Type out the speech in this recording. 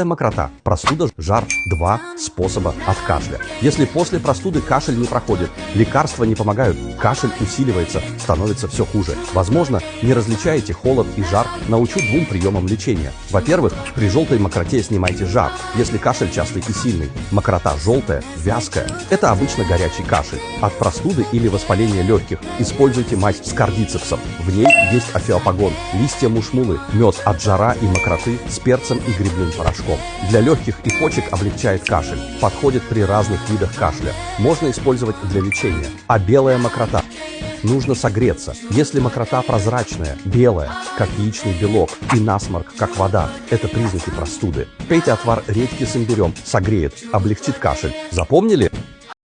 мокрота, простуда, жар – два способа от кашля. Если после простуды кашель не проходит, лекарства не помогают, кашель усиливается, становится все хуже. Возможно, не различаете холод и жар, научу двум приемам лечения. Во-первых, при желтой мокроте снимайте жар, если кашель частый и сильный. Мокрота желтая, вязкая – это обычно горячий кашель. От простуды или воспаления легких используйте мазь с кардицепсом. В ней есть афиопагон, листья мушмулы, мед от жара и мокроты с перцем и грибным порошком. Для легких и почек облегчает кашель. Подходит при разных видах кашля. Можно использовать для лечения. А белая мокрота? Нужно согреться. Если мокрота прозрачная, белая, как яичный белок, и насморк, как вода, это признаки простуды. Пейте отвар редьки с имбирем, согреет, облегчит кашель. Запомнили?